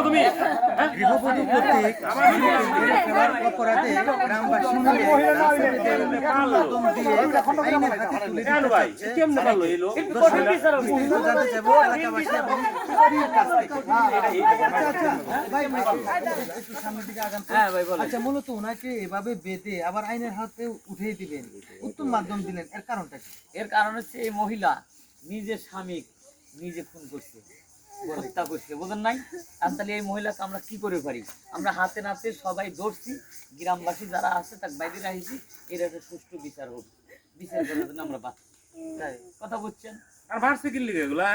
তুমি গৃহবধূ কর্তৃক ফেলার অপরাধে গ্রামবাসী মিলে আইনের হাতে তুলে দিতে চাচ্ছে। জানতে চাইবো এলাকাবাসী এবং স্ত্রীর কাছ থেকে। একটু সামনের দিকে আগান তো। আচ্ছা, মূলত ওনাকে এভাবে বেঁধে আবার আইনের হাতে উঠিয়ে দিবেন, উত্তম মাধ্যম দিলেন, এর কারণটা কি? এর কারণ হচ্ছে এই মহিলা নিজের স্বামী নিজে খুন করছে, হত্যা করছে, বুঝেন নাই? তাহলে এই মহিলাকে আমরা কি করে পারি? আমরা হাতে নাতে সবাই ধরছি, গ্রামবাসী যারা আছে তাকে বাইরে রাখছি, এর একটা সুষ্ঠু বিচার হোক, বিচার করার জন্য আমরা পাচ্ছি। কথা বুঝছেন? আর মারছে কি লিগে এগুলা?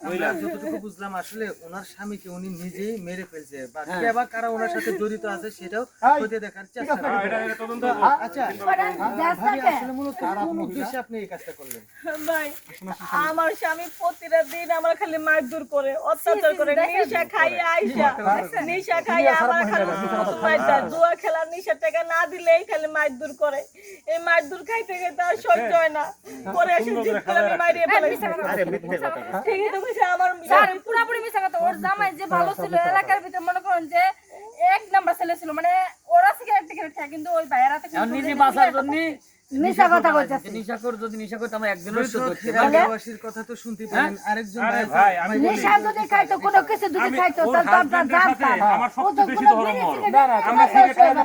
আমরা যতটুকু বুঝলাম আসলে ওনার স্বামীকে উনি নিজেই মেরে ফেলছে, বা কে বা কারা ওনার সাথে জড়িত আছে সেটাও খতিয়ে দেখার চেষ্টা করবেন। এটা তদন্ত আচ্ছা ভাবি, আসলে মূলত কোন উদ্দেশ্যে আপনি এই কাজটা করলেন? ভাই, আমার স্বামী প্রতিটা দিন আমার খালি মারধর করে, অত্যাচার করে, নেশা খাইয়ে আইসা, নেশা খাইয়ে আমার খালি মারধর, জুয়া খেলার নেশার টাকা না দিলেই খালি মারধর করে। এই মারধর খাইতে খাইতে আর সহ্য হয় না, পরে এসে জিদ করে আমি মারিয়ে ফেলাইছি। ঠিকই তো কইছে, আমার পুরাপুরি মিশা কথা। ওর জামাই যে ভালো ছিল, এলাকার ভিতরে মনে করেন যে এক নাম্বার ছেলে ছিল, মানে ওরা সিগারেট টিগারেট খায়, কিন্তু ওই ভাইয়েরা নিজে বাঁচার জন্য মিশা কথা কইতাছে। নিশা করে যদি নিশা করতে আমরা একজনের তো ধরছি। এলাকাবাসীর কথা তো শুনতে পেলেন, আরেকজন ভাই আমি নিশা যদি খাইতো, কোনো কিছু যদি খাইতো, তাহলে তো আমরা জানতাম। আমার সবচেয়ে বেশি ধর্ম আমরা সিগারেট খাই না,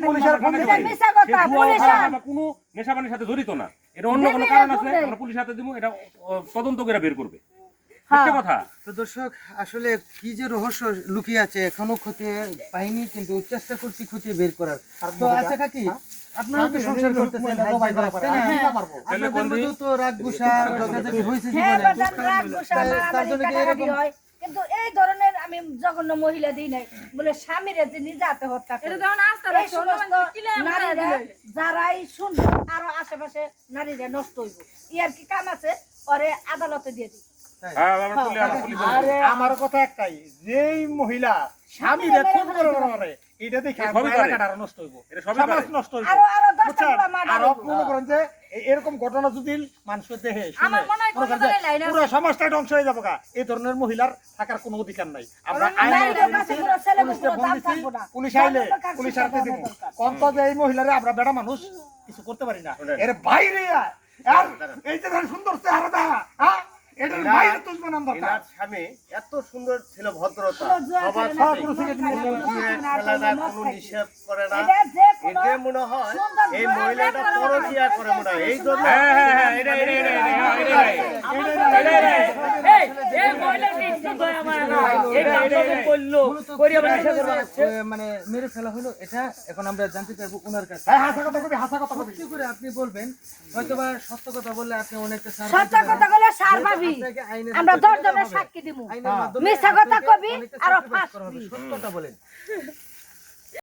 পুলিশের ফোন দিই, মিশা কথা। কোনো নেশাবানের সাথে জড়িত না, এটা অন্য কোনো কারণ আছে, আমরা পুলিশের হাতে দিব, এটা তদন্ত করে বের করবে। কথা তো দর্শক, আসলে কি যে রহস্য লুকিয়ে আছে এখনো খতিয়ে পাইনি, কিন্তু চেষ্টা করছি খতিয়ে বের করার। তো আচ্ছা কাকি, আপনারা তো সংসার করতেছেন, আপনাদের মধ্যেও তো রাগ গুসা ঝগড়াঝাটি হয়েছে জীবনে, তার জন্য কি এরকম? কিন্তু এই ধরনের আমি জঘন্য মহিলা দিই নাই, বলে স্বামীরে যে নিজে হাতে হত্যা করে। এই সমস্ত নারীরা যারাই শুনবে, আরো আশেপাশে নারীরা নষ্ট হইব। ইয়ার কি কাম আছে, ওরে আদালতে দিয়ে দিই। আমার কথা একটাই, যেই মহিলা স্বামীরে খুন করে এটা দেখে এলাকাটা নষ্ট হইব, সমাজ নষ্ট হইব। আরো মনে করেন যে এরকম ঘটনা যদি মানুষের দেহে পুরো সমাজটাই ধ্বংস হয়ে যাবো। এই ধরনের মহিলার থাকার কোনো অধিকার নাই। আমরা পুলিশ আইলে পুলিশ হাতে দিব, কত যে এই মহিলারে আমরা বেড়া মানুষ কিছু করতে পারি না, এর বাইরে এই যে সুন্দর চেহারা দেখা, এটার বাইরে তুলবো না। আমরা স্বামী এত সুন্দর ছিল, ভদ্রতা, সবার সাথে কোনো নিষেধ করে না। এটা মনে হয় এই মহিলাটা পরকিয়া করে মনে হয়, এই জন্য মানে মেরে ফেলা হলো, এটা এখন আমরা জানতে চাইবো ওনার কাছে। সত্যি করে আপনি বলবেন, হয়তোবা সত্য কথা বললে আপনি অনেকটা সত্য কথা বলে সার পাবি, আমরা 10 জনের সাক্ষী দিব। মিথ্যা কথা কবি আর ফাঁস। সত্যটা বলেন।